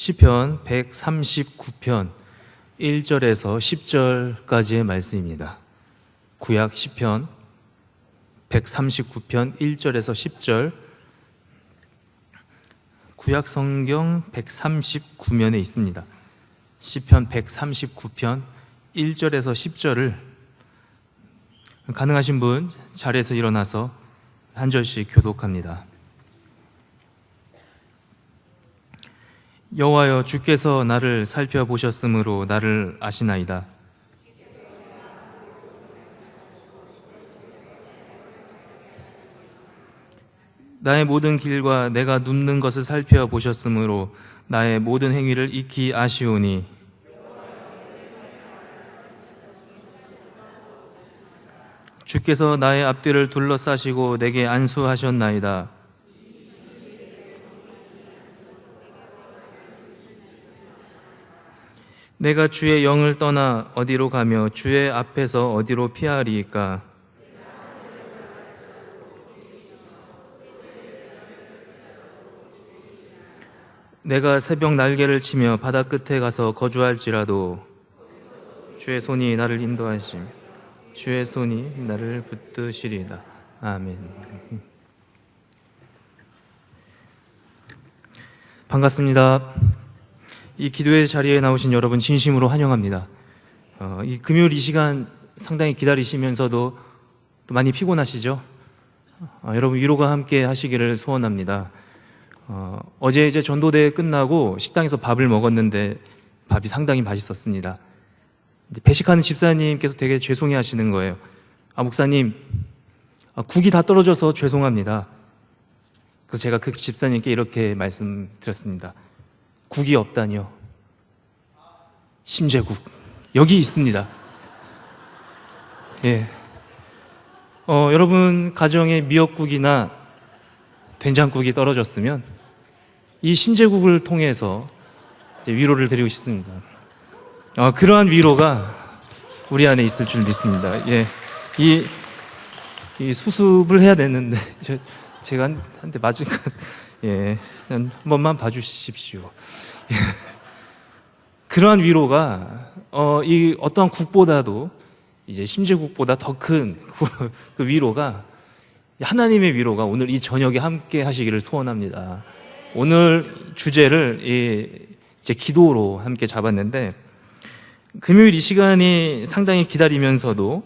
시편 139편 1절에서 10절까지의 말씀입니다. 구약 시편 139편 1절에서 10절, 구약 성경 139면에 있습니다. 시편 139편 1절에서 10절을 가능하신 분 자리에서 일어나서 한 절씩 교독합니다. 여호와여, 주께서 나를 살펴보셨으므로 나를 아시나이다. 나의 모든 길과 내가 눕는 것을 살펴보셨으므로 나의 모든 행위를 익히 아시오니, 주께서 나의 앞뒤를 둘러싸시고 내게 안수하셨나이다. 내가 주의 영을 떠나 어디로 가며 주의 앞에서 어디로 피하리이까? 내가 새벽 날개를 치며 바다 끝에 가서 거주할지라도 주의 손이 나를 인도하시며 주의 손이 나를 붙드시리이다. 아멘. 반갑습니다. 이 기도의 자리에 나오신 여러분 진심으로 환영합니다. 이 금요일 이 시간 상당히 기다리시면서도 또 많이 피곤하시죠? 여러분 위로가 함께 하시기를 소원합니다. 어제 이제 전도대 끝나고 식당에서 밥을 먹었는데 밥이 상당히 맛있었습니다. 배식하는 집사님께서 되게 죄송해 하시는 거예요. 목사님, 국이 다 떨어져서 죄송합니다. 그래서 제가 그 집사님께 이렇게 말씀드렸습니다. 국이 없다니요? 심재국 여기 있습니다. 예. 여러분 가정에 미역국이나 된장국이 떨어졌으면 이 심재국을 통해서 이제 위로를 드리고 싶습니다. 그러한 위로가 우리 안에 있을 줄 믿습니다. 예. 이 수습을 해야 되는데 제가 한 대 맞은 것. 예, 한 번만 봐주십시오. 예. 그러한 위로가 이 어떠한 국보다도 이제 심재국보다 더 큰 그 위로가, 하나님의 위로가 오늘 이 저녁에 함께 하시기를 소원합니다. 오늘 주제를 이제 기도로 함께 잡았는데, 금요일 이 시간이 상당히 기다리면서도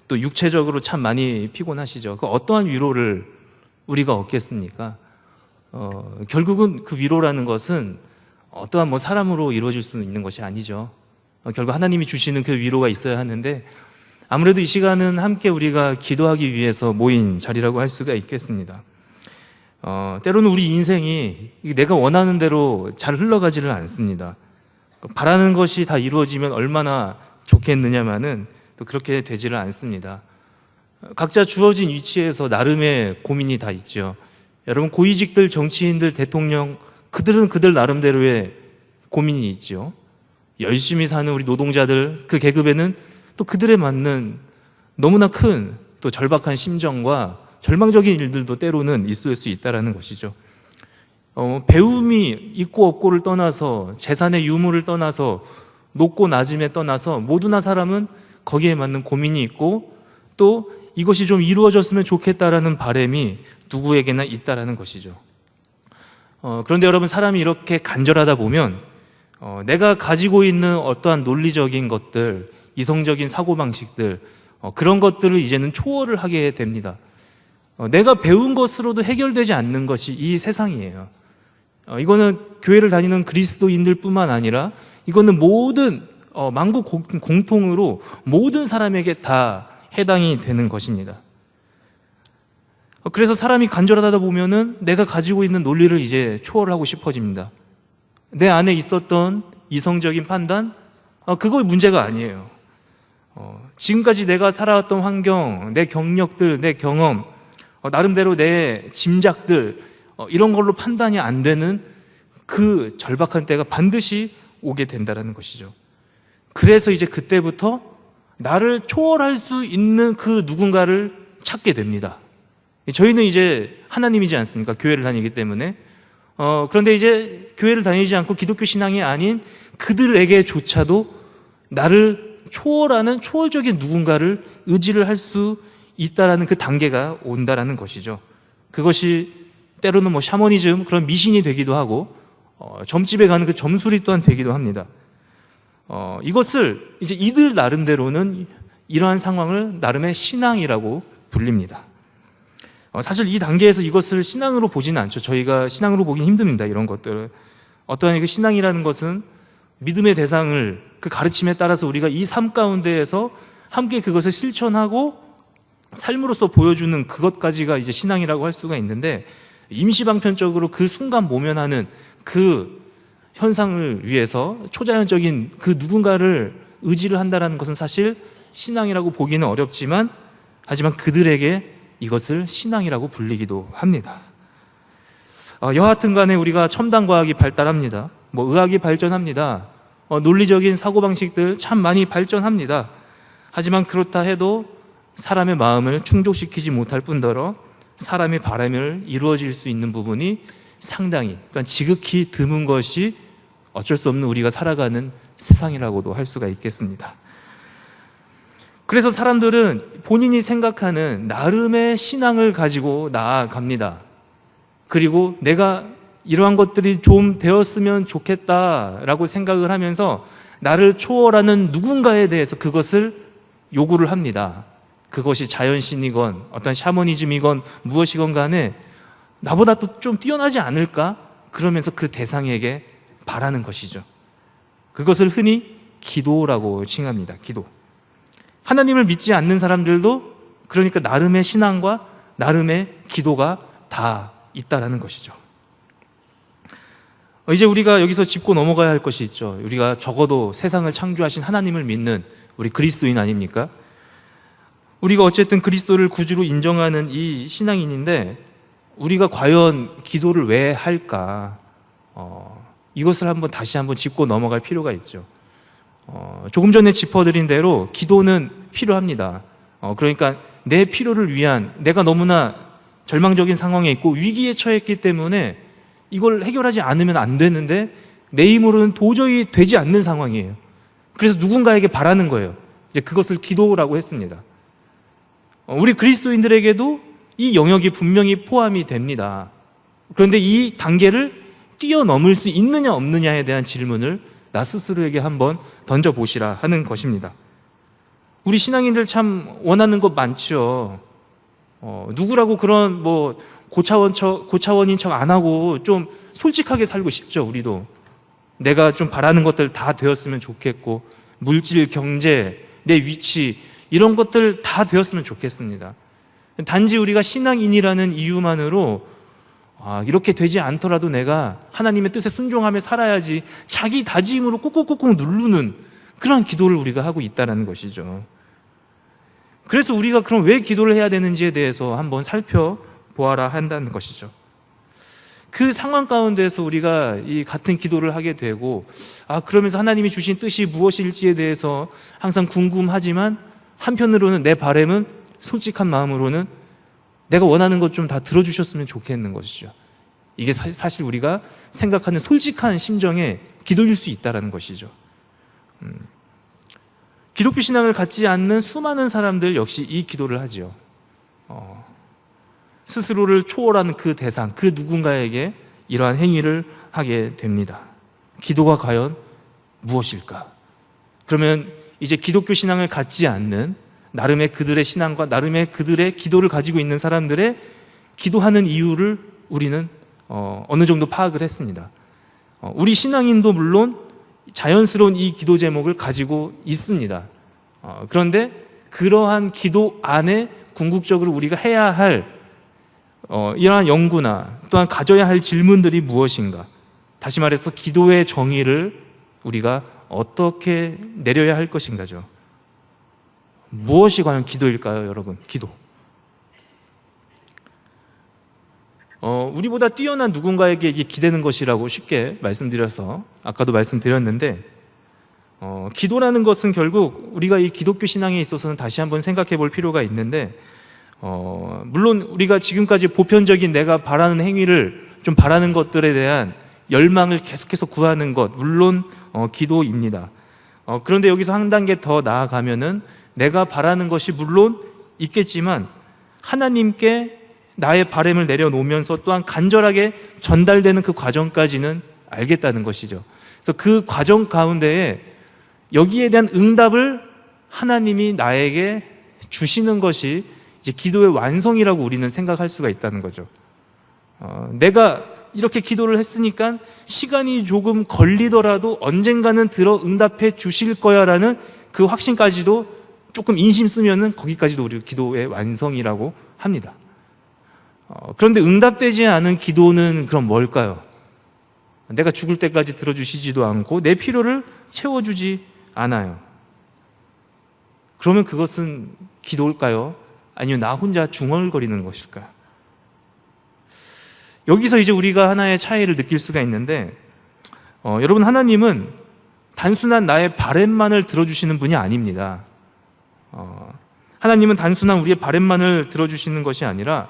또 육체적으로 참 많이 피곤하시죠. 그 어떠한 위로를 우리가 얻겠습니까? 결국은 그 위로라는 것은 어떠한 사람으로 이루어질 수 있는 것이 아니죠. 결국 하나님이 주시는 그 위로가 있어야 하는데, 아무래도 이 시간은 함께 우리가 기도하기 위해서 모인 자리라고 할 수가 있겠습니다. 때로는 우리 인생이 내가 원하는 대로 잘 흘러가지를 않습니다. 바라는 것이 다 이루어지면 얼마나 좋겠느냐마는 또 그렇게 되지를 않습니다. 각자 주어진 위치에서 나름의 고민이 다 있죠. 여러분, 고위직들, 정치인들, 대통령, 그들은 그들 나름대로의 고민이 있죠. 열심히 사는 우리 노동자들, 그 계급에는 또 그들에 맞는 너무나 큰 또 절박한 심정과 절망적인 일들도 때로는 있을 수 있다는 것이죠. 배움이 있고 없고를 떠나서, 재산의 유무를 떠나서, 높고 낮음에 떠나서 모두나 사람은 거기에 맞는 고민이 있고, 또 이것이 좀 이루어졌으면 좋겠다라는 바람이 누구에게나 있다라는 것이죠. 그런데 여러분, 사람이 이렇게 간절하다 보면 내가 가지고 있는 어떠한 논리적인 것들, 이성적인 사고방식들, 그런 것들을 이제는 초월을 하게 됩니다. 내가 배운 것으로도 해결되지 않는 것이 이 세상이에요. 이거는 교회를 다니는 그리스도인들 뿐만 아니라 이거는 모든 만국 공통으로 모든 사람에게 다 해당이 되는 것입니다. 그래서 사람이 간절하다 보면은 내가 가지고 있는 논리를 이제 초월하고 싶어집니다. 내 안에 있었던 이성적인 판단, 그거 문제가 아니에요. 지금까지 내가 살아왔던 환경, 내 경력들, 내 경험, 나름대로 내 짐작들, 이런 걸로 판단이 안 되는 그 절박한 때가 반드시 오게 된다는 것이죠. 그래서 이제 그때부터 나를 초월할 수 있는 그 누군가를 찾게 됩니다. 저희는 이제 하나님이지 않습니까? 교회를 다니기 때문에 그런데 이제 교회를 다니지 않고 기독교 신앙이 아닌 그들에게조차도 나를 초월하는 초월적인 누군가를 의지를 할 수 있다라는 그 단계가 온다라는 것이죠. 그것이 때로는 뭐 샤머니즘, 그런 미신이 되기도 하고, 점집에 가는 그 점술이 또한 되기도 합니다. 이것을 이제 이들 나름대로는 이러한 상황을 나름의 신앙이라고 불립니다. 사실 이 단계에서 이것을 신앙으로 보지는 않죠. 저희가 신앙으로 보긴 힘듭니다. 이런 것들을. 어떠한 그 신앙이라는 것은 믿음의 대상을, 그 가르침에 따라서 우리가 이 삶 가운데에서 함께 그것을 실천하고 삶으로서 보여주는 그것까지가 이제 신앙이라고 할 수가 있는데, 임시방편적으로 그 순간 모면하는 그 현상을 위해서 초자연적인 그 누군가를 의지를 한다는 것은 사실 신앙이라고 보기는 어렵지만, 하지만 그들에게 이것을 신앙이라고 불리기도 합니다. 여하튼 간에 우리가 첨단과학이 발달합니다. 뭐 의학이 발전합니다. 논리적인 사고방식들 참 많이 발전합니다. 하지만 그렇다 해도 사람의 마음을 충족시키지 못할 뿐더러 사람의 바람을 이루어질 수 있는 부분이 상당히, 그러니까 지극히 드문 것이 어쩔 수 없는 우리가 살아가는 세상이라고도 할 수가 있겠습니다. 그래서 사람들은 본인이 생각하는 나름의 신앙을 가지고 나아갑니다. 그리고 내가 이러한 것들이 좀 되었으면 좋겠다라고 생각을 하면서 나를 초월하는 누군가에 대해서 그것을 요구를 합니다. 그것이 자연신이건 어떤 샤머니즘이건 무엇이건 간에 나보다 또 좀 뛰어나지 않을까? 그러면서 그 대상에게 바라는 것이죠. 그것을 흔히 기도라고 칭합니다. 기도. 하나님을 믿지 않는 사람들도 그러니까 나름의 신앙과 나름의 기도가 다 있다라는 것이죠. 이제 우리가 여기서 짚고 넘어가야 할 것이 있죠. 우리가 적어도 세상을 창조하신 하나님을 믿는 우리 그리스도인 아닙니까? 우리가 어쨌든 그리스도를 구주로 인정하는 이 신앙인인데, 우리가 과연 기도를 왜 할까? 이것을 다시 한번 짚고 넘어갈 필요가 있죠. 조금 전에 짚어드린 대로 기도는 필요합니다. 그러니까 내 필요를 위한, 내가 너무나 절망적인 상황에 있고 위기에 처했기 때문에 이걸 해결하지 않으면 안 되는데 내 힘으로는 도저히 되지 않는 상황이에요. 그래서 누군가에게 바라는 거예요. 이제 그것을 기도라고 했습니다. 우리 그리스도인들에게도 이 영역이 분명히 포함이 됩니다. 그런데 이 단계를 뛰어넘을 수 있느냐 없느냐에 대한 질문을 나 스스로에게 한번 던져보시라 하는 것입니다. 우리 신앙인들 참 원하는 것 많죠. 누구라고 그런 뭐 고차원인 척 안 하고 좀 솔직하게 살고 싶죠. 우리도 내가 좀 바라는 것들 다 되었으면 좋겠고, 물질, 경제, 내 위치, 이런 것들 다 되었으면 좋겠습니다. 단지 우리가 신앙인이라는 이유만으로 이렇게 되지 않더라도 내가 하나님의 뜻에 순종하며 살아야지, 자기 다짐으로 꾹꾹꾹꾹 누르는 그런 기도를 우리가 하고 있다는 것이죠. 그래서 우리가 그럼 왜 기도를 해야 되는지에 대해서 한번 살펴보아라 한다는 것이죠. 그 상황 가운데서 우리가 이 같은 기도를 하게 되고, 그러면서 하나님이 주신 뜻이 무엇일지에 대해서 항상 궁금하지만, 한편으로는 내 바람은 솔직한 마음으로는 내가 원하는 것 좀 다 들어주셨으면 좋겠는 것이죠. 이게 사실 우리가 생각하는 솔직한 심정의 기도일 수 있다는 것이죠. 기독교 신앙을 갖지 않는 수많은 사람들 역시 이 기도를 하죠. 스스로를 초월하는 그 대상, 그 누군가에게 이러한 행위를 하게 됩니다. 기도가 과연 무엇일까? 그러면 이제 기독교 신앙을 갖지 않는 나름의 그들의 신앙과 나름의 그들의 기도를 가지고 있는 사람들의 기도하는 이유를 우리는 어느 정도 파악을 했습니다. 우리 신앙인도 물론 자연스러운 이 기도 제목을 가지고 있습니다. 그런데 그러한 기도 안에 궁극적으로 우리가 해야 할 이러한 연구나 또한 가져야 할 질문들이 무엇인가? 다시 말해서 기도의 정의를 우리가 어떻게 내려야 할 것인가죠. 무엇이 과연 기도일까요, 여러분? 기도. 우리보다 뛰어난 누군가에게 이게 기대는 것이라고 쉽게 말씀드려서 아까도 말씀드렸는데, 기도라는 것은 결국 우리가 이 기독교 신앙에 있어서는 다시 한번 생각해 볼 필요가 있는데, 물론 우리가 지금까지 보편적인 내가 바라는 행위를 좀 바라는 것들에 대한 열망을 계속해서 구하는 것, 물론 기도입니다. 그런데 여기서 한 단계 더 나아가면은 내가 바라는 것이 물론 있겠지만 하나님께 나의 바람을 내려놓으면서 또한 간절하게 전달되는 그 과정까지는 알겠다는 것이죠. 그래서 그 과정 가운데에 여기에 대한 응답을 하나님이 나에게 주시는 것이 이제 기도의 완성이라고 우리는 생각할 수가 있다는 거죠. 내가 이렇게 기도를 했으니까 시간이 조금 걸리더라도 언젠가는 들어 응답해 주실 거야라는 그 확신까지도 조금 인심 쓰면은 거기까지도 우리 기도의 완성이라고 합니다. 그런데 응답되지 않은 기도는 그럼 뭘까요? 내가 죽을 때까지 들어주시지도 않고 내 필요를 채워주지 않아요. 그러면 그것은 기도일까요? 아니면 나 혼자 중얼거리는 것일까요? 여기서 이제 우리가 하나의 차이를 느낄 수가 있는데, 여러분, 하나님은 단순한 나의 바램만을 들어주시는 분이 아닙니다. 하나님은 단순한 우리의 바램만을 들어주시는 것이 아니라,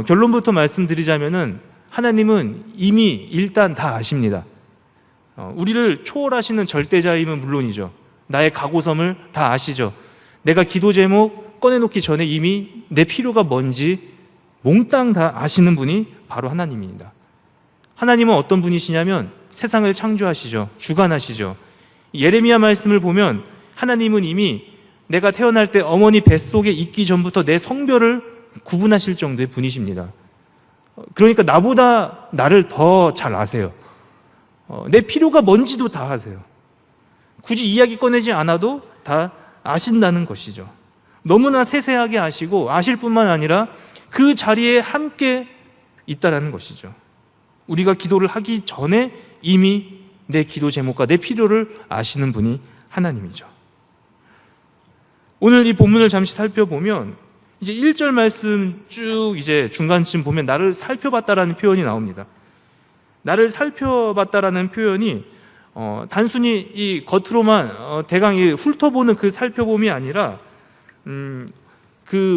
결론부터 말씀드리자면은 하나님은 이미 일단 다 아십니다. 우리를 초월하시는 절대자임은 물론이죠. 나의 각오섬을 다 아시죠. 내가 기도 제목 꺼내놓기 전에 이미 내 필요가 뭔지 몽땅 다 아시는 분이 바로 하나님입니다. 하나님은 어떤 분이시냐면 세상을 창조하시죠. 주관하시죠. 예레미야 말씀을 보면 하나님은 이미 내가 태어날 때 어머니 뱃속에 있기 전부터 내 성별을 구분하실 정도의 분이십니다. 그러니까 나보다 나를 더 잘 아세요. 내 필요가 뭔지도 다 아세요. 굳이 이야기 꺼내지 않아도 다 아신다는 것이죠. 너무나 세세하게 아시고 아실 뿐만 아니라 그 자리에 함께 있다라는 것이죠. 우리가 기도를 하기 전에 이미 내 기도 제목과 내 필요를 아시는 분이 하나님이죠. 오늘 이 본문을 잠시 살펴보면 이제 1절 말씀 쭉 이제 중간쯤 보면 나를 살펴봤다라는 표현이 나옵니다. 나를 살펴봤다라는 표현이 단순히 이 겉으로만 대강 훑어보는 그 살펴봄이 아니라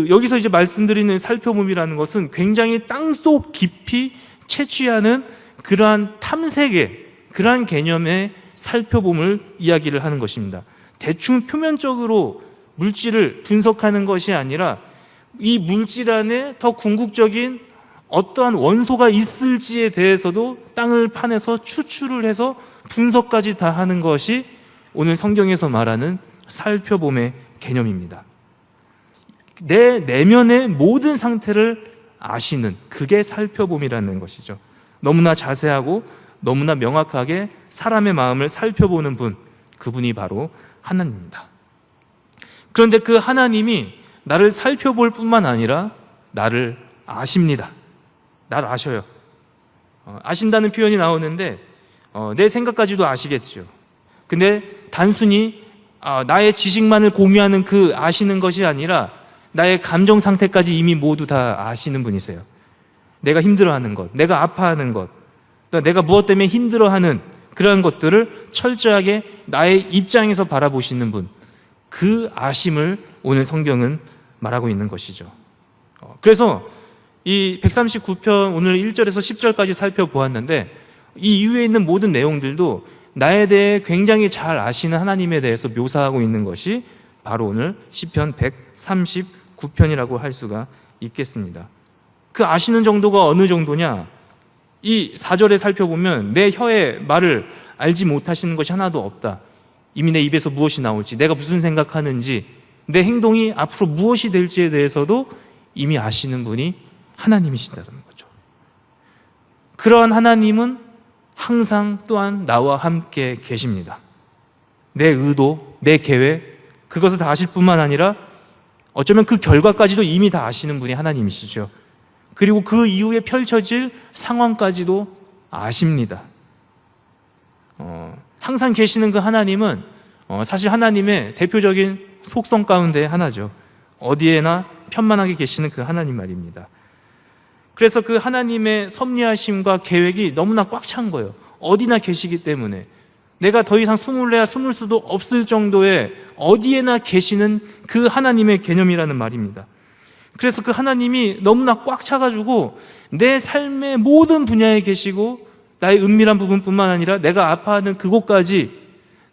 여기서 이제 말씀드리는 살펴봄이라는 것은 굉장히 땅속 깊이 채취하는 그러한 탐색의 그러한 개념의 살펴봄을 이야기를 하는 것입니다. 대충 표면적으로 물질을 분석하는 것이 아니라 이 물질 안에 더 궁극적인 어떠한 원소가 있을지에 대해서도 땅을 파내서 추출을 해서 분석까지 다 하는 것이 오늘 성경에서 말하는 살펴봄의 개념입니다. 내 내면의 모든 상태를 아시는, 그게 살펴봄이라는 것이죠. 너무나 자세하고 너무나 명확하게 사람의 마음을 살펴보는 분, 그분이 바로 하나님입니다. 그런데 그 하나님이 나를 살펴볼 뿐만 아니라 나를 아십니다. 나를 아셔요. 아신다는 표현이 나오는데 내 생각까지도 아시겠죠. 근데 단순히 나의 지식만을 공유하는 그 아시는 것이 아니라 나의 감정 상태까지 이미 모두 다 아시는 분이세요. 내가 힘들어하는 것, 내가 아파하는 것, 또 내가 무엇 때문에 힘들어하는 그러한 것들을 철저하게 나의 입장에서 바라보시는 분, 그 아심을 오늘 성경은 말하고 있는 것이죠. 그래서 이 139편 오늘 1절에서 10절까지 살펴보았는데 이 이후에 있는 모든 내용들도 나에 대해 굉장히 잘 아시는 하나님에 대해서 묘사하고 있는 것이 바로 오늘 시편 139편이라고 할 수가 있겠습니다. 그 아시는 정도가 어느 정도냐? 이 4절에 살펴보면 내 혀의 말을 알지 못하시는 것이 하나도 없다. 이미 내 입에서 무엇이 나올지, 내가 무슨 생각하는지, 내 행동이 앞으로 무엇이 될지에 대해서도 이미 아시는 분이 하나님이신다는 거죠. 그러한 하나님은 항상 또한 나와 함께 계십니다. 내 의도, 내 계획, 그것을 다 아실 뿐만 아니라 어쩌면 그 결과까지도 이미 다 아시는 분이 하나님이시죠. 그리고 그 이후에 펼쳐질 상황까지도 아십니다. 항상 계시는 그 하나님은 사실 하나님의 대표적인 속성 가운데 하나죠. 어디에나 편만하게 계시는 그 하나님 말입니다. 그래서 그 하나님의 섭리하심과 계획이 너무나 꽉 찬 거예요. 어디나 계시기 때문에 내가 더 이상 숨을 수도 없을 정도의 어디에나 계시는 그 하나님의 개념이라는 말입니다. 그래서 그 하나님이 너무나 꽉 차가지고 내 삶의 모든 분야에 계시고 나의 은밀한 부분뿐만 아니라 내가 아파하는 그곳까지,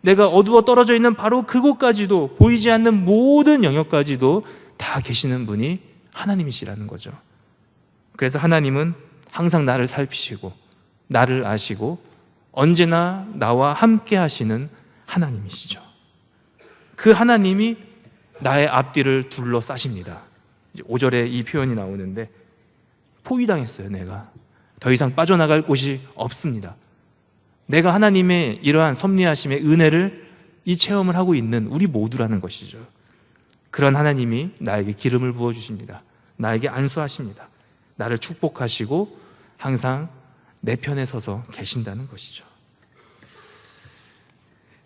내가 어두워 떨어져 있는 바로 그곳까지도, 보이지 않는 모든 영역까지도 다 계시는 분이 하나님이시라는 거죠. 그래서 하나님은 항상 나를 살피시고 나를 아시고 언제나 나와 함께 하시는 하나님이시죠. 그 하나님이 나의 앞뒤를 둘러싸십니다. 5절에 이 표현이 나오는데, 포위당했어요. 내가 더 이상 빠져나갈 곳이 없습니다. 내가 하나님의 이러한 섭리하심의 은혜를 이 체험을 하고 있는 우리 모두라는 것이죠. 그런 하나님이 나에게 기름을 부어주십니다. 나에게 안수하십니다. 나를 축복하시고 항상 내 편에 서서 계신다는 것이죠.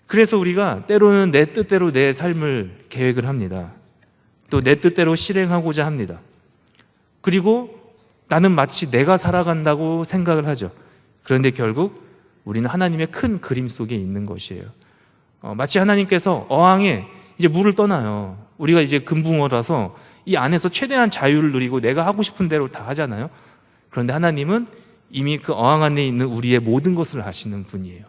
그래서 우리가 때로는 내 뜻대로 내 삶을 계획을 합니다. 또 내 뜻대로 실행하고자 합니다. 그리고 나는 마치 내가 살아간다고 생각을 하죠. 그런데 결국 우리는 하나님의 큰 그림 속에 있는 것이에요. 마치 하나님께서 어항에 이제 물을 떠나요. 우리가 이제 금붕어라서 이 안에서 최대한 자유를 누리고 내가 하고 싶은 대로 다 하잖아요. 그런데 하나님은 이미 그 어항 안에 있는 우리의 모든 것을 아시는 분이에요.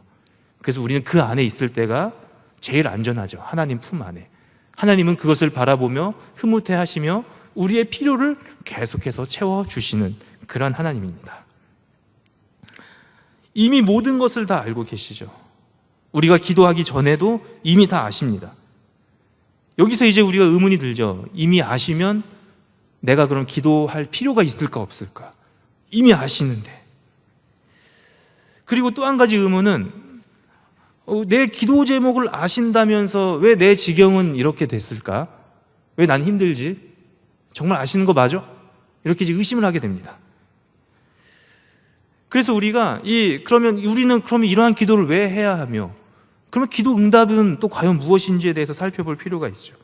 그래서 우리는 그 안에 있을 때가 제일 안전하죠. 하나님 품 안에. 하나님은 그것을 바라보며 흐뭇해하시며 우리의 필요를 계속해서 채워주시는 그런 하나님입니다. 이미 모든 것을 다 알고 계시죠. 우리가 기도하기 전에도 이미 다 아십니다. 여기서 이제 우리가 의문이 들죠. 이미 아시면 내가 그럼 기도할 필요가 있을까 없을까? 이미 아시는데. 그리고 또 한 가지 의문은, 내 기도 제목을 아신다면서 왜 내 지경은 이렇게 됐을까? 왜 난 힘들지? 정말 아시는 거 맞아? 이렇게 이제 의심을 하게 됩니다. 그래서 우리가 우리는 그러면 이러한 기도를 왜 해야 하며, 그러면 기도 응답은 또 과연 무엇인지에 대해서 살펴볼 필요가 있죠.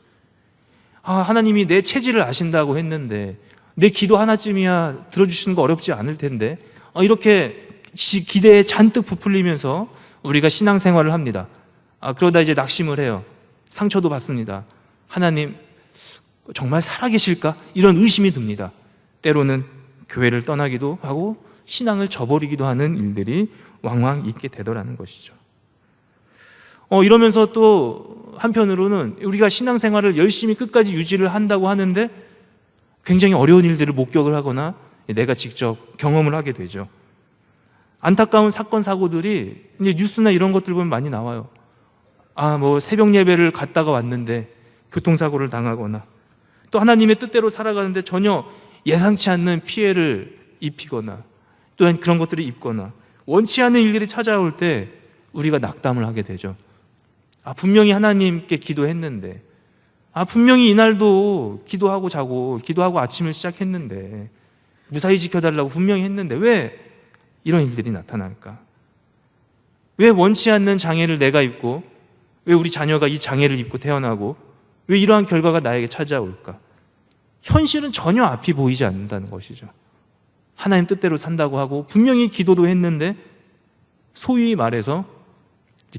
하나님이 내 체질을 아신다고 했는데 내 기도 하나쯤이야 들어주시는 거 어렵지 않을 텐데, 이렇게 기대에 잔뜩 부풀리면서 우리가 신앙생활을 합니다. 그러다 이제 낙심을 해요. 상처도 받습니다. 하나님 정말 살아계실까? 이런 의심이 듭니다. 때로는 교회를 떠나기도 하고 신앙을 저버리기도 하는 일들이 왕왕 있게 되더라는 것이죠. 이러면서 또 한편으로는 우리가 신앙생활을 열심히 끝까지 유지를 한다고 하는데 굉장히 어려운 일들을 목격을 하거나 내가 직접 경험을 하게 되죠. 안타까운 사건, 사고들이 이제 뉴스나 이런 것들 보면 많이 나와요. 새벽 예배를 갔다가 왔는데 교통사고를 당하거나, 또 하나님의 뜻대로 살아가는데 전혀 예상치 않는 피해를 입히거나, 또한 그런 것들을 입거나, 원치 않는 일들이 찾아올 때 우리가 낙담을 하게 되죠. 분명히 하나님께 기도했는데, 분명히 이날도 기도하고 자고 기도하고 아침을 시작했는데, 무사히 지켜달라고 분명히 했는데 왜 이런 일들이 나타날까? 왜 원치 않는 장애를 내가 입고, 왜 우리 자녀가 이 장애를 입고 태어나고, 왜 이러한 결과가 나에게 찾아올까? 현실은 전혀 앞이 보이지 않는다는 것이죠. 하나님 뜻대로 산다고 하고 분명히 기도도 했는데 소위 말해서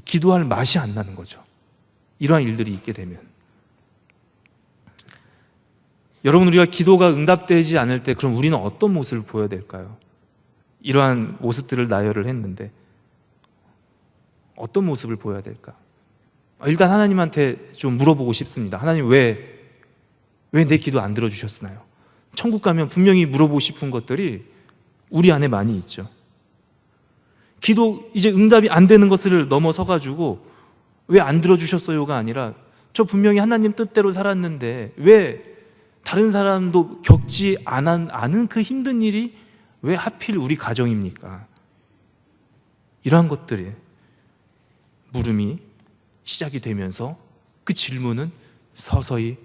기도할 맛이 안 나는 거죠. 이러한 일들이 있게 되면. 여러분, 우리가 기도가 응답되지 않을 때 그럼 우리는 어떤 모습을 보여야 될까요? 이러한 모습들을 나열을 했는데 어떤 모습을 보여야 될까? 일단 하나님한테 좀 물어보고 싶습니다. 하나님 왜 내 기도 안 들어주셨나요? 천국 가면 분명히 물어보고 싶은 것들이 우리 안에 많이 있죠. 기도 이제 응답이 안 되는 것을 넘어서가지고 왜 안 들어주셨어요가 아니라, 저 분명히 하나님 뜻대로 살았는데 왜 다른 사람도 겪지 않은 그 힘든 일이 왜 하필 우리 가정입니까? 이러한 것들이 물음이 시작이 되면서 그 질문은 서서히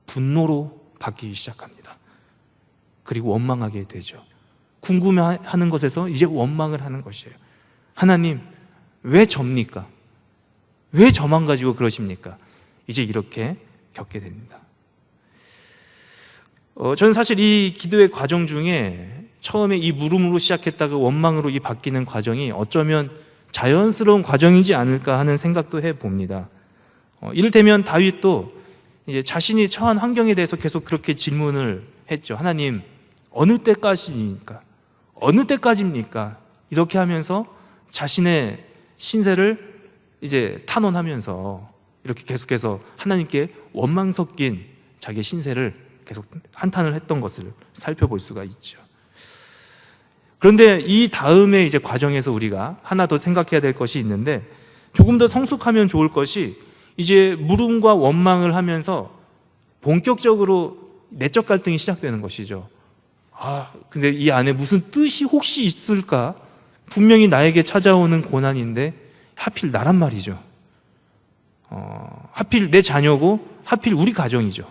분노로 바뀌기 시작합니다. 그리고 원망하게 되죠. 궁금해하는 것에서 이제 원망을 하는 것이에요. 하나님 왜 접니까? 왜 저만 가지고 그러십니까? 이제 이렇게 겪게 됩니다. 저는 사실 이 기도의 과정 중에 처음에 이 물음으로 시작했다가 원망으로 이 바뀌는 과정이 어쩌면 자연스러운 과정이지 않을까 하는 생각도 해봅니다. 이를테면 다윗도 이제 자신이 처한 환경에 대해서 계속 그렇게 질문을 했죠. 하나님, 어느 때까지입니까? 어느 때까지입니까? 이렇게 하면서 자신의 신세를 이제 탄원하면서 이렇게 계속해서 하나님께 원망 섞인 자기의 신세를 계속 한탄을 했던 것을 살펴볼 수가 있죠. 그런데 이 다음에 이제 과정에서 우리가 하나 더 생각해야 될 것이 있는데, 조금 더 성숙하면 좋을 것이, 이제 물음과 원망을 하면서 본격적으로 내적 갈등이 시작되는 것이죠. 근데 이 안에 무슨 뜻이 혹시 있을까? 분명히 나에게 찾아오는 고난인데 하필 나란 말이죠. 하필 내 자녀고 하필 우리 가정이죠.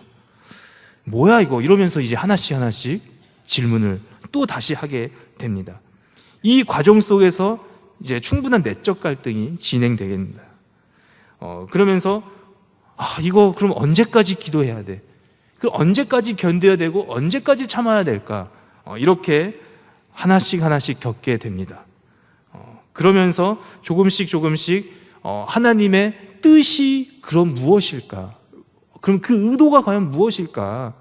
뭐야 이거? 이러면서 이제 하나씩 질문을 또 다시 하게 됩니다. 이 과정 속에서 이제 충분한 내적 갈등이 진행되겠습니다. 그러면서 이거 그럼 언제까지 기도해야 돼? 그 언제까지 견뎌야 되고 언제까지 참아야 될까? 이렇게 하나씩 겪게 됩니다. 그러면서 조금씩 하나님의 뜻이 그럼 무엇일까? 그럼 그 의도가 과연 무엇일까?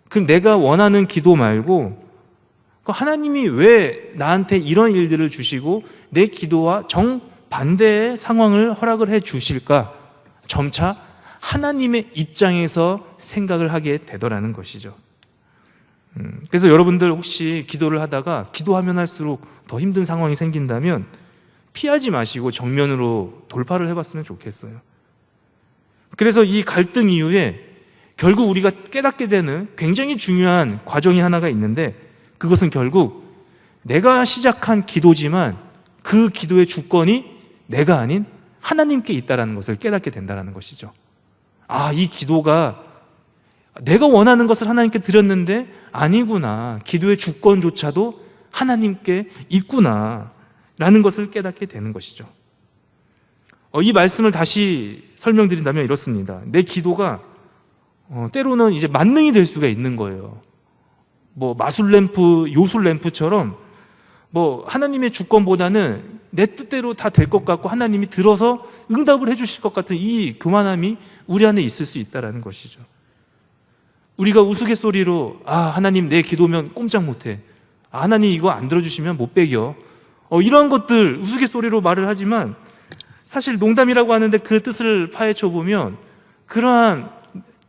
그럼 내가 원하는 기도 말고 하나님이 왜 나한테 이런 일들을 주시고 내 기도와 정반대의 상황을 허락을 해 주실까? 점차 하나님의 입장에서 생각을 하게 되더라는 것이죠. 그래서 여러분들 혹시 기도를 하다가 기도하면 할수록 더 힘든 상황이 생긴다면 피하지 마시고 정면으로 돌파를 해봤으면 좋겠어요. 그래서 이 갈등 이후에 결국 우리가 깨닫게 되는 굉장히 중요한 과정이 하나가 있는데, 그것은 결국 내가 시작한 기도지만 그 기도의 주권이 내가 아닌 하나님께 있다는 것을 깨닫게 된다는 것이죠. 이 기도가 내가 원하는 것을 하나님께 드렸는데 아니구나, 기도의 주권조차도 하나님께 있구나 라는 것을 깨닫게 되는 것이죠. 이 말씀을 다시 설명드린다면 이렇습니다. 내 기도가 때로는 이제 만능이 될 수가 있는 거예요. 마술램프, 요술램프처럼 하나님의 주권보다는 내 뜻대로 다 될 것 같고 하나님이 들어서 응답을 해주실 것 같은 이 교만함이 우리 안에 있을 수 있다는 것이죠. 우리가 우스갯소리로 하나님 내 기도면 꼼짝 못해, 하나님 이거 안 들어주시면 못 배겨, 이런 것들 우스갯소리로 말을 하지만 사실 농담이라고 하는데 그 뜻을 파헤쳐 보면 그러한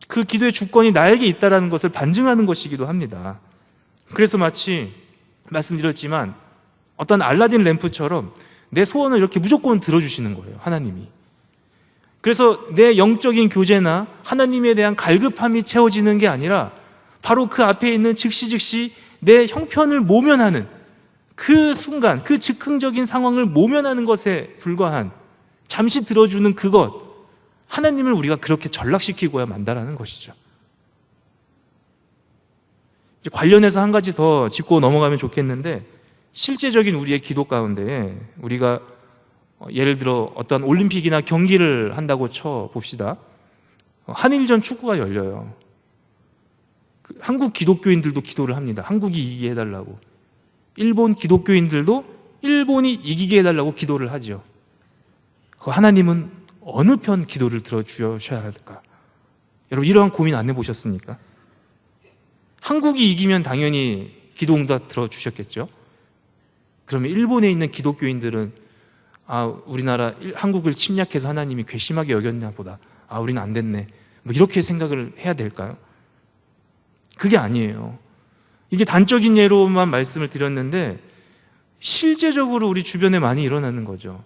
그 기도의 주권이 나에게 있다는 것을 반증하는 것이기도 합니다. 그래서 마치 말씀드렸지만 어떤 알라딘 램프처럼 내 소원을 이렇게 무조건 들어주시는 거예요, 하나님이. 그래서 내 영적인 교제나 하나님에 대한 갈급함이 채워지는 게 아니라 바로 그 앞에 있는 즉시 내 형편을 모면하는 그 순간, 그 즉흥적인 상황을 모면하는 것에 불과한 잠시 들어주는 그것, 하나님을 우리가 그렇게 전락시키고야 만다라는 것이죠. 이제 관련해서 한 가지 더 짚고 넘어가면 좋겠는데, 실제적인 우리의 기도 가운데 우리가 예를 들어 어떤 올림픽이나 경기를 한다고 쳐봅시다. 한일전 축구가 열려요. 한국 기독교인들도 기도를 합니다. 한국이 이기게 해달라고. 일본 기독교인들도 일본이 이기게 해달라고 기도를 하죠. 하나님은 어느 편 기도를 들어주셔야 할까? 여러분, 이러한 고민 안 해보셨습니까? 한국이 이기면 당연히 기도응답 들어주셨겠죠? 그러면 일본에 있는 기독교인들은 우리나라 한국을 침략해서 하나님이 괘씸하게 여겼나 보다, 우리는 안 됐네, 이렇게 생각을 해야 될까요? 그게 아니에요. 이게 단적인 예로만 말씀을 드렸는데 실제적으로 우리 주변에 많이 일어나는 거죠.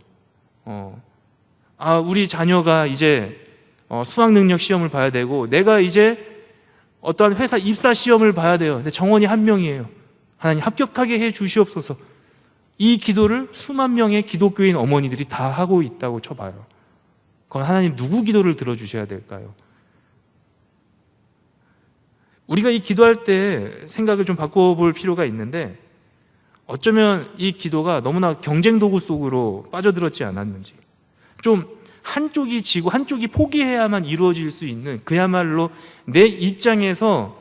우리 자녀가 이제 수학능력 시험을 봐야 되고 내가 이제 어떠한 회사 입사 시험을 봐야 돼요. 근데 정원이 한 명이에요. 하나님 합격하게 해 주시옵소서. 이 기도를 수만 명의 기독교인 어머니들이 다 하고 있다고 쳐봐요. 그럼 하나님 누구 기도를 들어주셔야 될까요? 우리가 이 기도할 때 생각을 좀 바꿔볼 필요가 있는데, 어쩌면 이 기도가 너무나 경쟁 도구 속으로 빠져들었지 않았는지, 좀 한쪽이 지고 한쪽이 포기해야만 이루어질 수 있는, 그야말로 내 입장에서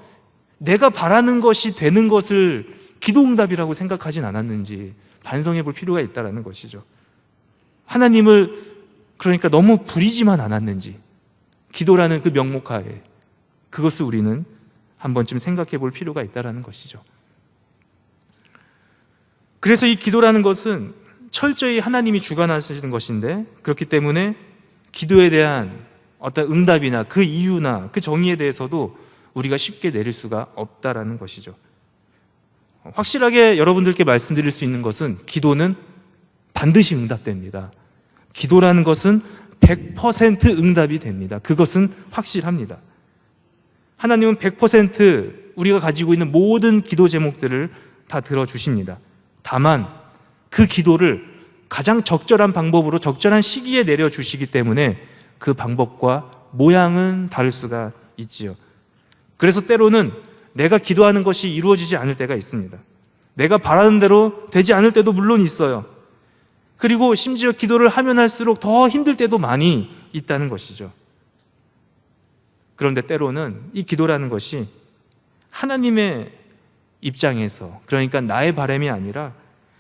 내가 바라는 것이 되는 것을 기도응답이라고 생각하진 않았는지 반성해 볼 필요가 있다는 것이죠. 하나님을 그러니까 너무 부리지만 않았는지, 기도라는 그 명목하에 그것을 우리는 한 번쯤 생각해 볼 필요가 있다는 것이죠. 그래서 이 기도라는 것은 철저히 하나님이 주관하시는 것인데, 그렇기 때문에 기도에 대한 어떤 응답이나 그 이유나 그 정의에 대해서도 우리가 쉽게 내릴 수가 없다라는 것이죠. 확실하게 여러분들께 말씀드릴 수 있는 것은 기도는 반드시 응답됩니다. 기도라는 것은 100% 응답이 됩니다. 그것은 확실합니다. 하나님은 100% 우리가 가지고 있는 모든 기도 제목들을 다 들어주십니다. 다만 그 기도를 가장 적절한 방법으로 적절한 시기에 내려주시기 때문에 그 방법과 모양은 다를 수가 있지요. 그래서 때로는 내가 기도하는 것이 이루어지지 않을 때가 있습니다. 내가 바라는 대로 되지 않을 때도 물론 있어요. 그리고 심지어 기도를 하면 할수록 더 힘들 때도 많이 있다는 것이죠. 그런데 때로는 이 기도라는 것이 하나님의 입장에서, 그러니까 나의 바람이 아니라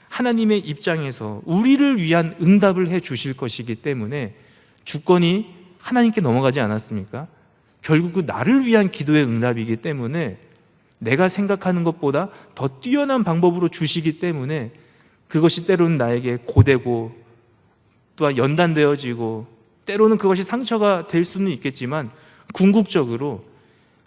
하나님의 입장에서 우리를 위한 응답을 해 주실 것이기 때문에 주권이 하나님께 넘어가지 않았습니까? 결국 그 나를 위한 기도의 응답이기 때문에 내가 생각하는 것보다 더 뛰어난 방법으로 주시기 때문에 그것이 때로는 나에게 고되고 또한 연단되어지고 때로는 그것이 상처가 될 수는 있겠지만 궁극적으로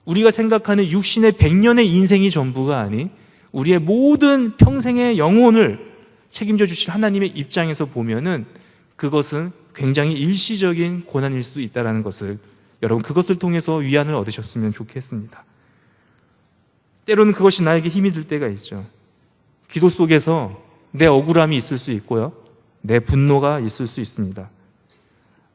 우리가 생각하는 육신의 100년의 인생이 전부가 아닌 우리의 모든 평생의 영혼을 책임져 주실 하나님의 입장에서 보면은 그것은 굉장히 일시적인 고난일 수 있다는 것을, 여러분 그것을 통해서 위안을 얻으셨으면 좋겠습니다. 때로는 그것이 나에게 힘이 들 때가 있죠. 기도 속에서 내 억울함이 있을 수 있고요, 내 분노가 있을 수 있습니다.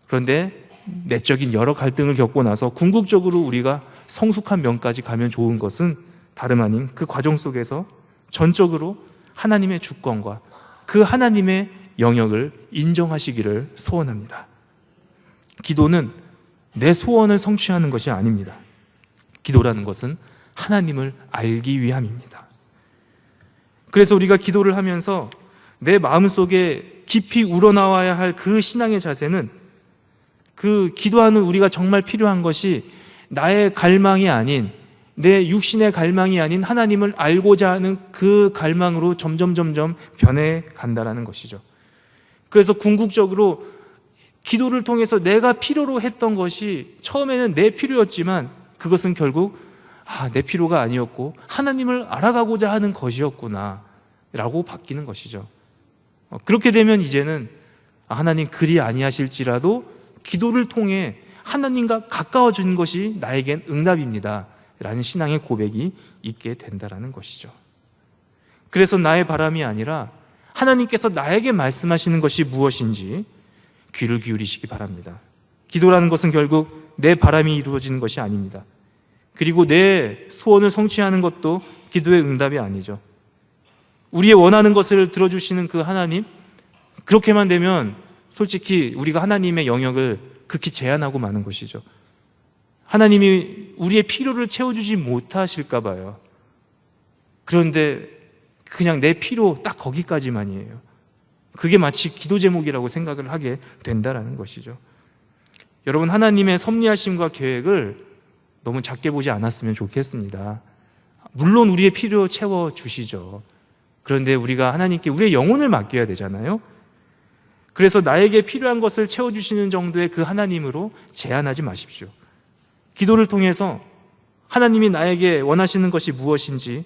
그런데 내적인 여러 갈등을 겪고 나서 궁극적으로 우리가 성숙한 면까지 가면 좋은 것은 다름 아닌 그 과정 속에서 전적으로 하나님의 주권과 그 하나님의 영역을 인정하시기를 소원합니다. 기도는 내 소원을 성취하는 것이 아닙니다. 기도라는 것은 하나님을 알기 위함입니다. 그래서 우리가 기도를 하면서 내 마음속에 깊이 우러나와야 할 그 신앙의 자세는, 그 기도하는 우리가 정말 필요한 것이 나의 갈망이 아닌, 내 육신의 갈망이 아닌 하나님을 알고자 하는 그 갈망으로 점점 변해 간다라는 것이죠. 그래서 궁극적으로 기도를 통해서 내가 필요로 했던 것이 처음에는 내 필요였지만 그것은 결국 내 필요가 아니었고 하나님을 알아가고자 하는 것이었구나 라고 바뀌는 것이죠. 그렇게 되면 이제는 하나님 그리 아니하실지라도 기도를 통해 하나님과 가까워지는 것이 나에겐 응답입니다 라는 신앙의 고백이 있게 된다는 것이죠. 그래서 나의 바람이 아니라 하나님께서 나에게 말씀하시는 것이 무엇인지 귀를 기울이시기 바랍니다. 기도라는 것은 결국 내 바람이 이루어지는 것이 아닙니다. 그리고 내 소원을 성취하는 것도 기도의 응답이 아니죠. 우리의 원하는 것을 들어주시는 그 하나님, 그렇게만 되면 솔직히 우리가 하나님의 영역을 극히 제한하고 마는 것이죠. 하나님이 우리의 필요를 채워주지 못하실까 봐요. 그런데 그냥 내 필요 딱 거기까지만이에요. 그게 마치 기도 제목이라고 생각을 하게 된다는 것이죠. 여러분, 하나님의 섭리하심과 계획을 너무 작게 보지 않았으면 좋겠습니다. 물론 우리의 필요 채워주시죠. 그런데 우리가 하나님께 우리의 영혼을 맡겨야 되잖아요. 그래서 나에게 필요한 것을 채워주시는 정도의 그 하나님으로 제한하지 마십시오. 기도를 통해서 하나님이 나에게 원하시는 것이 무엇인지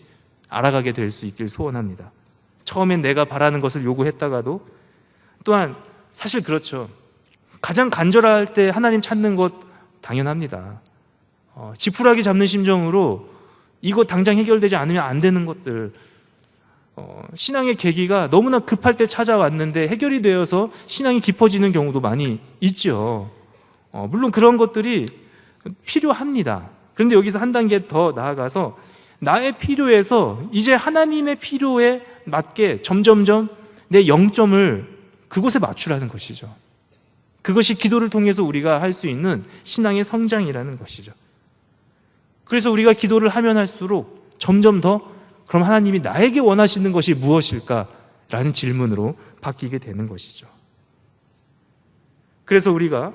알아가게 될 수 있길 소원합니다. 처음엔 내가 바라는 것을 요구했다가도, 또한 사실 그렇죠. 가장 간절할 때 하나님 찾는 것 당연합니다. 지푸라기 잡는 심정으로 이거 당장 해결되지 않으면 안 되는 것들, 신앙의 계기가 너무나 급할 때 찾아왔는데 해결이 되어서 신앙이 깊어지는 경우도 많이 있죠. 물론 그런 것들이 필요합니다. 그런데 여기서 한 단계 더 나아가서 나의 필요에서 이제 하나님의 필요에 맞게 점점점 내 영점을 그곳에 맞추라는 것이죠. 그것이 기도를 통해서 우리가 할 수 있는 신앙의 성장이라는 것이죠. 그래서 우리가 기도를 하면 할수록 점점 더 그럼 하나님이 나에게 원하시는 것이 무엇일까? 라는 질문으로 바뀌게 되는 것이죠. 그래서 우리가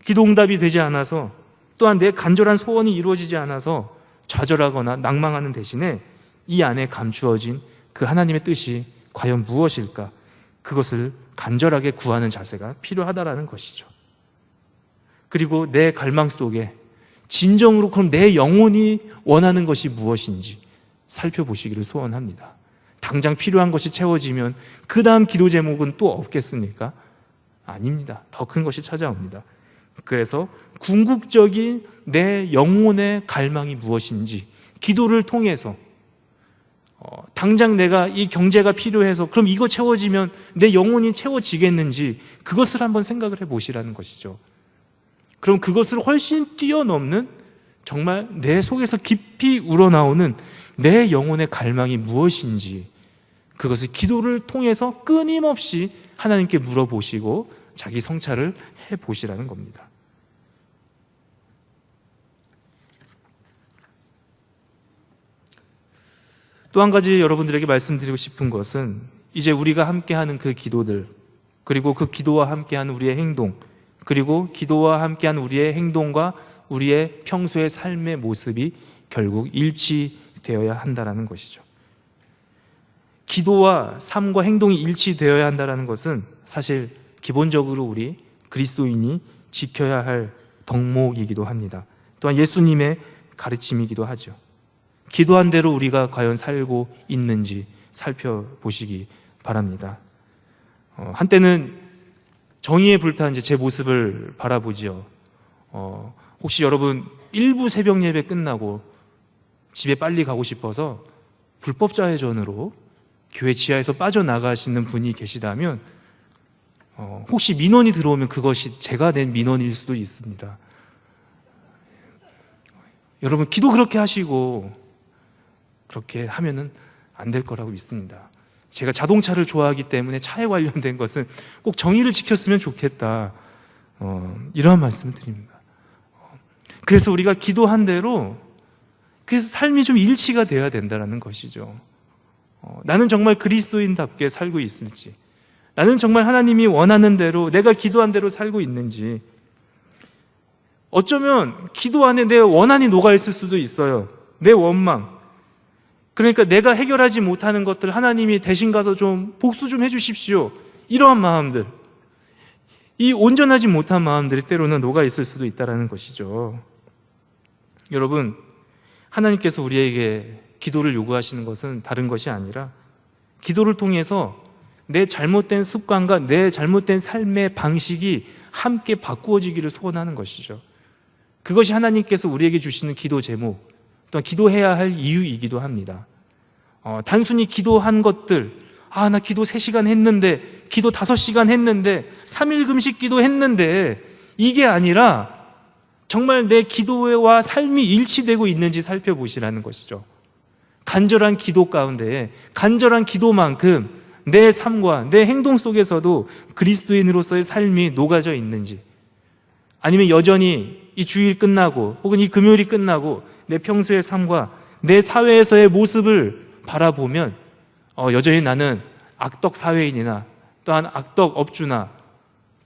기도 응답이 되지 않아서, 또한 내 간절한 소원이 이루어지지 않아서 좌절하거나 낭망하는 대신에 이 안에 감추어진 그 하나님의 뜻이 과연 무엇일까? 그것을 간절하게 구하는 자세가 필요하다라는 것이죠. 그리고 내 갈망 속에 진정으로 그럼 내 영혼이 원하는 것이 무엇인지 살펴보시기를 소원합니다. 당장 필요한 것이 채워지면 그 다음 기도 제목은 또 없겠습니까? 아닙니다. 더 큰 것이 찾아옵니다. 그래서 궁극적인 내 영혼의 갈망이 무엇인지 기도를 통해서 당장 내가 이 경제가 필요해서 그럼 이거 채워지면 내 영혼이 채워지겠는지 그것을 한번 생각을 해보시라는 것이죠. 그럼 그것을 훨씬 뛰어넘는 정말 내 속에서 깊이 우러나오는 내 영혼의 갈망이 무엇인지 그것을 기도를 통해서 끊임없이 하나님께 물어보시고 자기 성찰을 해보시라는 겁니다. 또 한 가지 여러분들에게 말씀드리고 싶은 것은 이제 우리가 함께하는 그 기도들, 그리고 그 기도와 함께하는 우리의 행동, 그리고 기도와 함께하는 우리의 행동과 우리의 평소의 삶의 모습이 결국 일치되어야 한다는 것이죠. 기도와 삶과 행동이 일치되어야 한다는 것은 사실 기본적으로 우리 그리스도인이 지켜야 할 덕목이기도 합니다. 또한 예수님의 가르침이기도 하죠. 기도한 대로 우리가 과연 살고 있는지 살펴보시기 바랍니다. 한때는 정의에 불탄 제 모습을 바라보지요. 혹시 여러분 일부 새벽 예배 끝나고 집에 빨리 가고 싶어서 불법 좌회전으로 교회 지하에서 빠져나가시는 분이 계시다면 혹시 민원이 들어오면 그것이 제가 낸 민원일 수도 있습니다. 여러분 기도 그렇게 하시고 그렇게 하면은 안 될 거라고 믿습니다. 제가 자동차를 좋아하기 때문에 차에 관련된 것은 꼭 정의를 지켰으면 좋겠다, 이러한 말씀을 드립니다. 그래서 우리가 기도한 대로 그래서 삶이 좀 일치가 되어야 된다는 것이죠. 나는 정말 그리스도인답게 살고 있을지, 나는 정말 하나님이 원하는 대로 내가 기도한 대로 살고 있는지. 어쩌면 기도 안에 내 원한이 녹아있을 수도 있어요. 내 원망. 그러니까 내가 해결하지 못하는 것들 하나님이 대신 가서 좀 복수 좀 해주십시오, 이러한 마음들, 이 온전하지 못한 마음들이 때로는 녹아있을 수도 있다는 것이죠. 여러분, 하나님께서 우리에게 기도를 요구하시는 것은 다른 것이 아니라 기도를 통해서 내 잘못된 습관과 내 잘못된 삶의 방식이 함께 바꾸어지기를 소원하는 것이죠. 그것이 하나님께서 우리에게 주시는 기도 제목, 또한 기도해야 할 이유이기도 합니다. 단순히 기도한 것들, 나 기도 3시간 했는데, 기도 5시간 했는데, 3일 금식 기도 했는데, 이게 아니라 정말 내 기도와 삶이 일치되고 있는지 살펴보시라는 것이죠. 간절한 기도 가운데 간절한 기도만큼 내 삶과 내 행동 속에서도 그리스도인으로서의 삶이 녹아져 있는지, 아니면 여전히 이 주일 끝나고 혹은 이 금요일이 끝나고 내 평소의 삶과 내 사회에서의 모습을 바라보면 여전히 나는 악덕 사회인이나 또한 악덕 업주나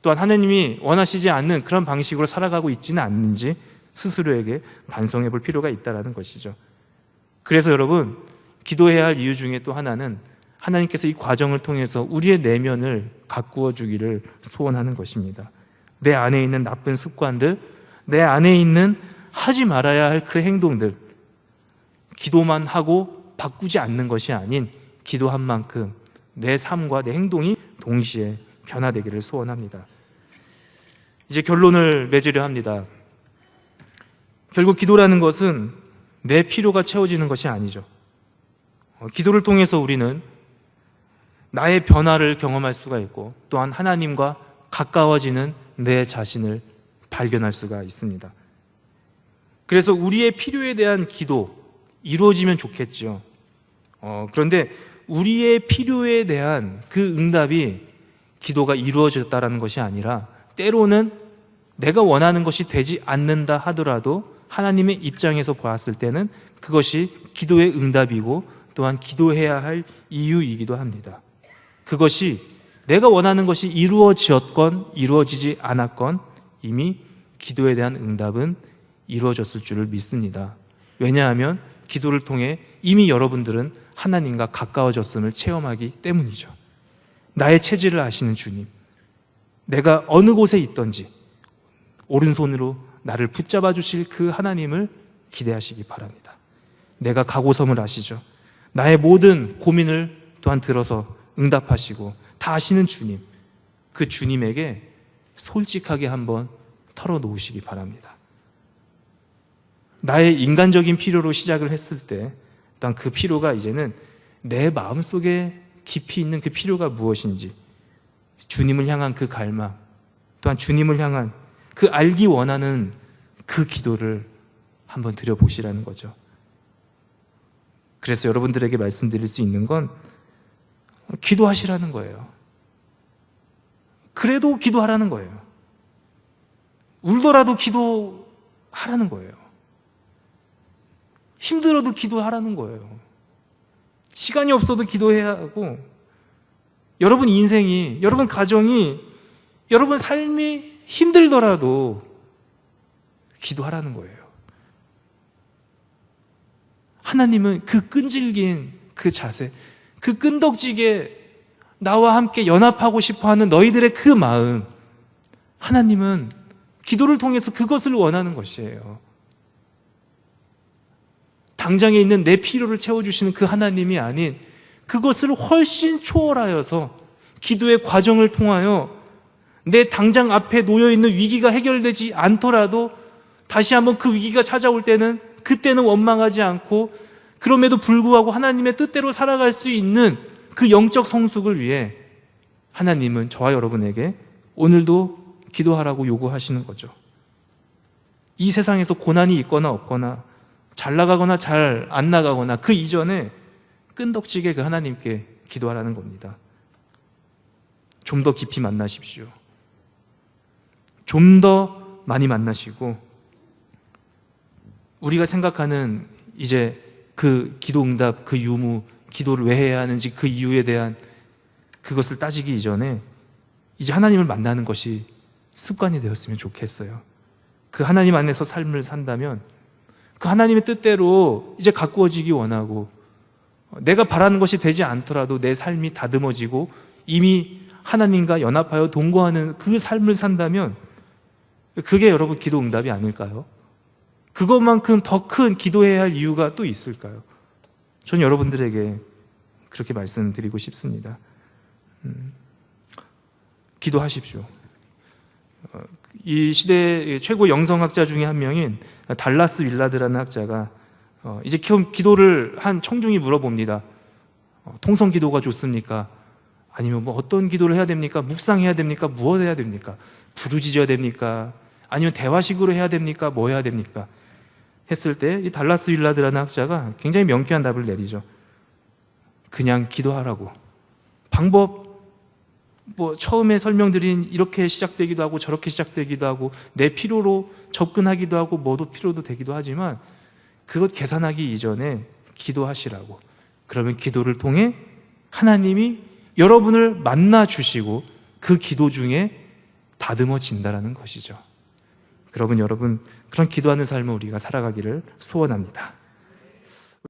또한 하나님이 원하시지 않는 그런 방식으로 살아가고 있지는 않는지 스스로에게 반성해 볼 필요가 있다는 것이죠. 그래서 여러분, 기도해야 할 이유 중에 또 하나는 하나님께서 이 과정을 통해서 우리의 내면을 가꾸어 주기를 소원하는 것입니다. 내 안에 있는 나쁜 습관들, 내 안에 있는 하지 말아야 할 그 행동들, 기도만 하고 바꾸지 않는 것이 아닌 기도한 만큼 내 삶과 내 행동이 동시에 변화되기를 소원합니다. 이제 결론을 맺으려 합니다. 결국 기도라는 것은 내 필요가 채워지는 것이 아니죠. 기도를 통해서 우리는 나의 변화를 경험할 수가 있고 또한 하나님과 가까워지는 내 자신을 발견할 수가 있습니다. 그래서 우리의 필요에 대한 기도 이루어지면 좋겠죠. 그런데 우리의 필요에 대한 그 응답이 기도가 이루어졌다는 것이 아니라 때로는 내가 원하는 것이 되지 않는다 하더라도 하나님의 입장에서 보았을 때는 그것이 기도의 응답이고 또한 기도해야 할 이유이기도 합니다. 그것이 내가 원하는 것이 이루어졌건 이루어지지 않았건 이미 기도에 대한 응답은 이루어졌을 줄을 믿습니다. 왜냐하면 기도를 통해 이미 여러분들은 하나님과 가까워졌음을 체험하기 때문이죠. 나의 체질을 아시는 주님, 내가 어느 곳에 있든지 오른손으로 나를 붙잡아 주실 그 하나님을 기대하시기 바랍니다. 내가 각오섬을 아시죠. 나의 모든 고민을 또한 들어서 응답하시고 다 아시는 주님, 그 주님에게 솔직하게 한번 털어놓으시기 바랍니다. 나의 인간적인 필요로 시작을 했을 때 또한 그 필요가 이제는 내 마음속에 깊이 있는 그 필요가 무엇인지, 주님을 향한 그 갈망, 또한 주님을 향한 그 알기 원하는 그 기도를 한번 드려보시라는 거죠. 그래서 여러분들에게 말씀드릴 수 있는 건 기도하시라는 거예요. 그래도 기도하라는 거예요. 울더라도 기도하라는 거예요. 힘들어도 기도하라는 거예요. 시간이 없어도 기도해야 하고, 여러분 인생이, 여러분 가정이, 여러분 삶이 힘들더라도 기도하라는 거예요. 하나님은 그 끈질긴 그 자세, 그 끈덕지게 나와 함께 연합하고 싶어하는 너희들의 그 마음, 하나님은 기도를 통해서 그것을 원하는 것이에요. 당장에 있는 내 필요를 채워주시는 그 하나님이 아닌 그것을 훨씬 초월하여서 기도의 과정을 통하여 내 당장 앞에 놓여있는 위기가 해결되지 않더라도 다시 한번 그 위기가 찾아올 때는 그때는 원망하지 않고, 그럼에도 불구하고 하나님의 뜻대로 살아갈 수 있는 그 영적 성숙을 위해 하나님은 저와 여러분에게 오늘도 기도하라고 요구하시는 거죠. 이 세상에서 고난이 있거나 없거나, 잘 나가거나 잘 안 나가거나 그 이전에 끈덕지게 그 하나님께 기도하라는 겁니다. 좀 더 깊이 만나십시오. 좀 더 많이 만나시고, 우리가 생각하는 이제 그 기도 응답, 그 유무, 기도를 왜 해야 하는지 그 이유에 대한 그것을 따지기 이전에 이제 하나님을 만나는 것이 습관이 되었으면 좋겠어요. 그 하나님 안에서 삶을 산다면 그 하나님의 뜻대로 이제 가꾸어지기 원하고, 내가 바라는 것이 되지 않더라도 내 삶이 다듬어지고 이미 하나님과 연합하여 동거하는 그 삶을 산다면 그게 여러분 기도 응답이 아닐까요? 그것만큼 더 큰 기도해야 할 이유가 또 있을까요? 저는 여러분들에게 그렇게 말씀드리고 싶습니다. 기도하십시오. 이 시대의 최고 영성학자 중에 한 명인 달라스 윌라드라는 학자가 이제 기도를 한 청중이 물어봅니다. 통성 기도가 좋습니까? 아니면 뭐 어떤 기도를 해야 됩니까? 묵상해야 됩니까? 무엇 해야 됩니까? 부르짖어야 됩니까? 아니면 대화식으로 해야 됩니까? 뭐 해야 됩니까? 했을 때 이 달라스 윌라드라는 학자가 굉장히 명쾌한 답을 내리죠. 그냥 기도하라고. 방법 뭐 처음에 설명드린 이렇게 시작되기도 하고 저렇게 시작되기도 하고 내 필요로 접근하기도 하고 뭐도 필요도 되기도 하지만 그것 계산하기 이전에 기도하시라고. 그러면 기도를 통해 하나님이 여러분을 만나 주시고 그 기도 중에 다듬어진다라는 것이죠. 그러면 여러분, 그런 기도하는 삶을 우리가 살아가기를 소원합니다.